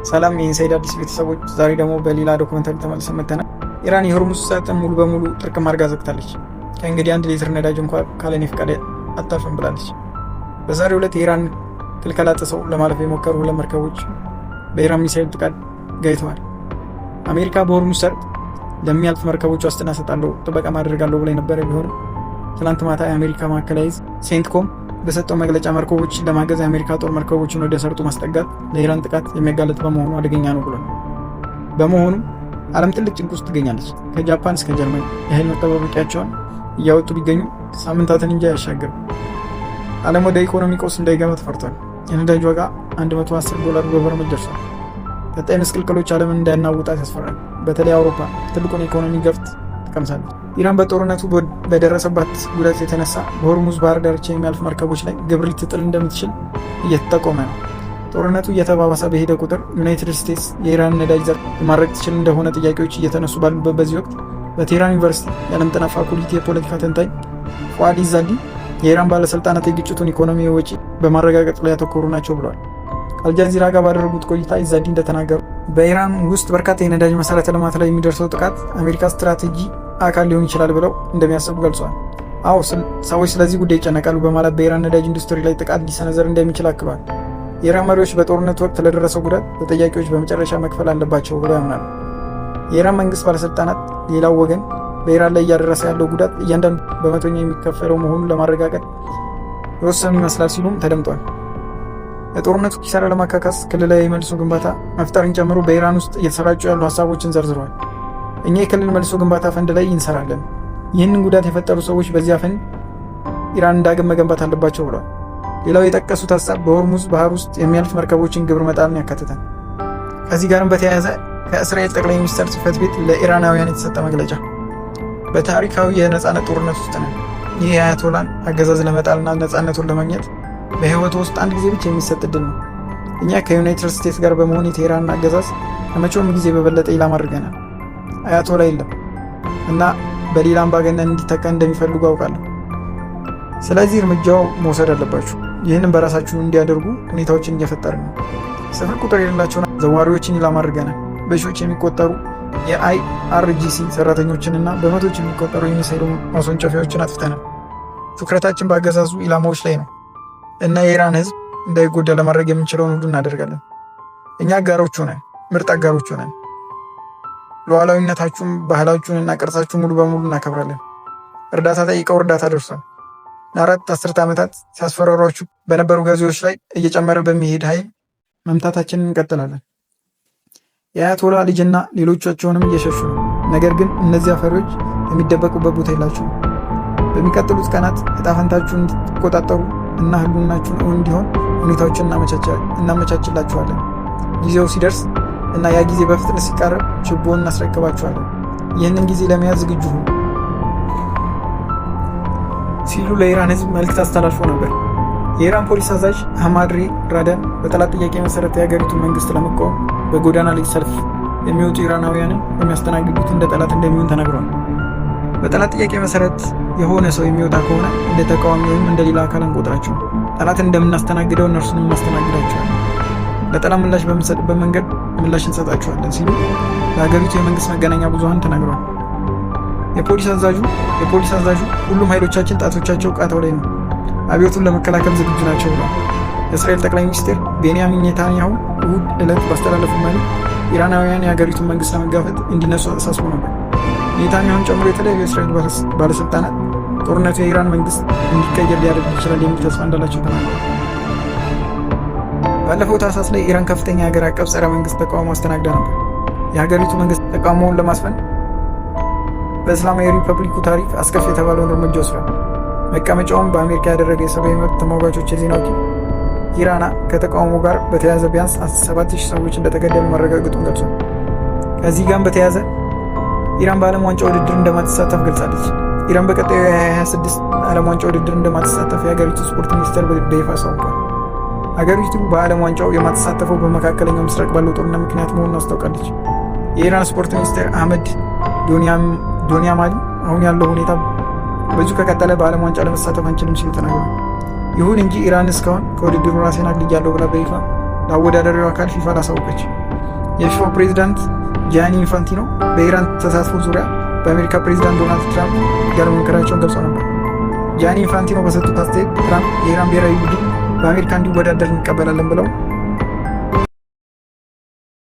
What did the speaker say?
ሰላም የኢንሳይድ አዲስ ቤተሰቦች፣ ዛሬ ደግሞ በሌላ ዶክመንታሪ ተመልሰን መጥተናል። ኢራን የሆርሙዝ ሰርጥን ሙሉ በሙሉ ጥርቅም አድርጋ ዘግታለች። ከእንግዲህ 1 ሊትር ነዳጅ እንኳን ካለኔ ፈቃድ አታልፍም ብላለች። በዛሬው ዕለት የኢራን ክልከላ ጥሰው ለማለፍ የሞከሩ 2 መርከቦች በኢራን ሚሳኤል ጥቃት ጋይተዋል። አሜሪካ በሆርሙዝ ሰርጥ ለሚያልፍ መርከቦች ዋስትና እሰጣለሁ፣ ጥበቃ አደርጋለሁ ብላ የነበረ ቢሆንም ትናንት ማታ የአሜሪካ ማዕከላዊ ሴንትኮም በሰጠው መግለጫ መርከቦችን ለማገዝ የአሜሪካ ጦር መርከቦችን ወደ ሰርጡ ማስጠጋት ለኢራን ጥቃት የሚያጋልጥ በመሆኑ አደገኛ ነው ብሏል። በመሆኑ ዓለም ትልቅ ጭንቅ ውስጥ ትገኛለች። ከጃፓን እስከ ጀርመን የኃይል መጠባበቂያቸውን እያወጡ ቢገኙ ሳምንታትን እንጂ አያሻግርም። ዓለም ወደ ኢኮኖሚ ቀውስ እንዳይገባ ተፈርቷል። የነዳጅ ዋጋ $110 በበርሜል ደርሷል። ቀጣይ ምስቅልቅሎች ዓለምን እንዳያናውጣት ያስፈራል። በተለይ አውሮፓ ትልቁን ኢኮኖሚ ገፍት ትቀምሳለች። ኢራን በጦርነቱ በደረሰባት ጉዳት የተነሳ በሆርሙዝ ባህር ዳርቻ የሚያልፍ መርከቦች ላይ ግብር ልትጥል እንደምትችል እየተጠቆመ ነው። ጦርነቱ እየተባባሰ በሄደ ቁጥር ዩናይትድ ስቴትስ የኢራን ነዳጅ ዘርፍ ማድረግ ትችል እንደሆነ ጥያቄዎች እየተነሱ ባሉበት በዚህ ወቅት በቴህራን ዩኒቨርሲቲ የዓለም ጥናት ፋኩልቲ የፖለቲካ ተንታኝ ፉአድ ኢዛዲ የኢራን ባለስልጣናት የግጭቱን ኢኮኖሚ ወጪ በማረጋገጥ ላይ ያተኮሩ ናቸው ብለዋል። አልጃዚራ ጋር ባደረጉት ቆይታ ኢዛዲ እንደተናገሩ በኢራን ውስጥ በርካታ የነዳጅ መሰረተ ልማት ላይ የሚደርሰው ጥቃት አሜሪካ ስትራቴጂ አካል ሊሆን ይችላል ብለው እንደሚያስቡ ገልጸዋል። አዎ ሰዎች ስለዚህ ጉዳይ ይጨነቃሉ በማለት በኢራን ነዳጅ ኢንዱስትሪ ላይ ጥቃት ሊሰነዘር እንደሚችል አክለዋል። የኢራን መሪዎች በጦርነት ወቅት ለደረሰው ጉዳት ተጠያቂዎች በመጨረሻ መክፈል አለባቸው ብለው ያምናሉ። የኢራን መንግስት ባለስልጣናት ሌላው ወገን በኢራን ላይ እያደረሰ ያለው ጉዳት እያንዳንዱ በመቶኛ የሚከፈለው መሆኑን ለማረጋገጥ የወሰኑ ይመስላል ሲሉም ተደምጧል። የጦርነቱ ኪሳራ ለማካካስ ክልላዊ መልሶ ግንባታ መፍጠርን ጨምሮ በኢራን ውስጥ እየተሰራጩ ያሉ ሀሳቦችን ዘርዝረዋል። እኛ የክልል መልሶ ግንባታ ፈንድ ላይ እንሰራለን። ይህንን ጉዳት የፈጠሩ ሰዎች በዚያ ፈንድ ኢራን ዳግም መገንባት አለባቸው ብለዋል። ሌላው የጠቀሱት ሀሳብ በሆርሙዝ ባህር ውስጥ የሚያልፍ መርከቦችን ግብር መጣልን ያካትታል። ከዚህ ጋርም በተያያዘ ከእስራኤል ጠቅላይ ሚኒስትር ጽሕፈት ቤት ለኢራናውያን የተሰጠ መግለጫ በታሪካዊ የነፃነት ጦርነት ውስጥ ነው። ይህ የአያቶላን አገዛዝ ለመጣልና ነፃነቱን ለማግኘት በህይወቱ ውስጥ አንድ ጊዜ ብቻ የሚሰጥ እድል ነው። እኛ ከዩናይትድ ስቴትስ ጋር በመሆን የቴህራንን አገዛዝ ከመቼውም ጊዜ በበለጠ ኢላማ አድርገናል። አያቶላ የለም እና በሌላ አምባገነን እንዲተካ እንደሚፈልጉ አውቃለሁ። ስለዚህ እርምጃው መውሰድ አለባችሁ። ይህንን በራሳችሁ እንዲያደርጉ ሁኔታዎችን እየፈጠርን ነው። ስፍር ቁጥር የሌላቸውን ዘዋሪዎችን ኢላማ አድርገናል። በሺዎች የሚቆጠሩ የአይአርጂሲ ሰራተኞችንና በመቶች የሚቆጠሩ የሚሳይሉ ማስወንጨፊያዎችን አጥፍተናል። ትኩረታችን በአገዛዙ ኢላማዎች ላይ ነው እና የኢራን ህዝብ እንዳይጎዳ ለማድረግ የምንችለውን ሁሉ እናደርጋለን። እኛ አጋሮቹ ነን፣ ምርጥ አጋሮቹ ነን። ሉዓላዊነታችሁን፣ ባህላችሁን እና ቅርጻችሁን ሙሉ በሙሉ እናከብራለን። እርዳታ ጠይቀው እርዳታ ደርሷል። ለ4 አስርት ዓመታት ሲያስፈራሯችሁ በነበሩ ገዢዎች ላይ እየጨመረ በሚሄድ ኃይል መምታታችንን እንቀጥላለን። የአያቶላ ልጅና ሌሎቻቸውንም እየሸሹ ነው። ነገር ግን እነዚህ አፈሪዎች የሚደበቁበት ቦታ የላቸውም። በሚቀጥሉት ቀናት ዕጣ ፈንታችሁን እንድትቆጣጠሩ እና ህልውናችሁን እውን እንዲሆን ሁኔታዎችን እናመቻችላችኋለን። ጊዜው ሲደርስ እና ያ ጊዜ በፍጥነት ሲቃረብ ችቦን እናስረክባችኋለን። ይህንን ጊዜ ለመያዝ ዝግጁ ሁኑ ሲሉ ለኢራን ህዝብ መልእክት አስተላልፎ ነበር። የኢራን ፖሊስ አዛዥ አህማድ ራዳን በጠላት ጥያቄ መሰረት የሀገሪቱን መንግስት ለመቃወም በጎዳና ላይ ሰልፍ የሚወጡ ኢራናውያንን የሚያስተናግዱት እንደ ጠላት እንደሚሆን ተነግሯል። በጠላት ጥያቄ መሰረት የሆነ ሰው የሚወጣ ከሆነ እንደ ተቃዋሚ ወይም እንደ ሌላ አካል አንቆጥራቸው። ጠላትን እንደምናስተናግደው እነርሱንም እናስተናግዳቸዋለን። ለጠላት ምላሽ በምንሰጥበት መንገድ ምላሽ እንሰጣቸዋለን ሲሉ ለሀገሪቱ የመንግስት መገናኛ ብዙሃን ተናግሯል። የፖሊስ አዛዡ ሁሉም ኃይሎቻችን ጣቶቻቸው ቃታው ላይ ነው፣ አብዮቱን ለመከላከል ዝግጁ ናቸው ብሏል። የእስራኤል ጠቅላይ ሚኒስትር ቤንያሚን ኔታንያሁ እሁድ ዕለት ባስተላለፉ መልእክት ኢራናውያን የሀገሪቱን መንግስት ለመጋፈጥ እንዲነሱ አሳስቦ ነበር። ኔታንያሁን ጨምሮ የተለያዩ የእስራኤል ባለስልጣናት ጦርነቱ የኢራን መንግስት እንዲቀየር ሊያደርግ ይችላል የሚል ተስፋ እንዳላቸው ተናግረዋል። ባለፈው ታህሳስ ላይ ኢራን ከፍተኛ የሀገር አቀፍ ጸረ መንግስት ተቃውሞ አስተናግዳ ነበር። የሀገሪቱ መንግስት ተቃውሞውን ለማስፈን በእስላማዊ ሪፐብሊኩ ታሪፍ አስከፊ የተባለውን እርምጃ ወስዷል። መቀመጫውን በአሜሪካ ያደረገ የሰብአዊ መብት ተሟጋቾች የዜና ወኪል ኢራን ከተቃውሞ ጋር በተያያዘ ቢያንስ 7000 ሰዎች እንደተገደሉ ማረጋገጡን ገልጿል። ከዚህ ጋር በተያያዘ ኢራን በዓለም ዋንጫ ውድድር እንደማትሳተፍ ገልጻለች። ኢራን በቀጣዩ የ2026 ዓለም ዋንጫ ውድድር እንደማትሳተፍ የሀገሪቱ ስፖርት ሚኒስቴር በይፋ አስታውቋል። ሀገሪቱ በዓለም ዋንጫው የማትሳተፈው በመካከለኛው ምስራቅ ባለው ጦርነት ምክንያት መሆኑን አስታውቃለች። የኢራን ስፖርት ሚኒስቴር አህመድ ዶኒያማሊ አሁን ያለው ሁኔታ በዚሁ ከቀጠለ በዓለም ዋንጫ ለመሳተፍ አንችልም ሲሉ ተናግረዋል። ይሁን እንጂ ኢራን እስካሁን ከውድድሩ ራሴን አግልያለሁ ብላ በይፋ ለአወዳዳሪው አካል ፊፋ አላሳወቀች። የፊፋው ፕሬዚዳንት ጂያኒ ኢንፋንቲኖ በኢራን ተሳትፎ ዙሪያ በአሜሪካ ፕሬዚዳንት ዶናልድ ትራምፕ ጋር መምከራቸውን ገልጸው ነበር። ጂያኒ ኢንፋንቲኖ በሰጡት አስተያየት ትራምፕ የኢራን ብሔራዊ ቡድን በአሜሪካ እንዲወዳደር እንቀበላለን ብለው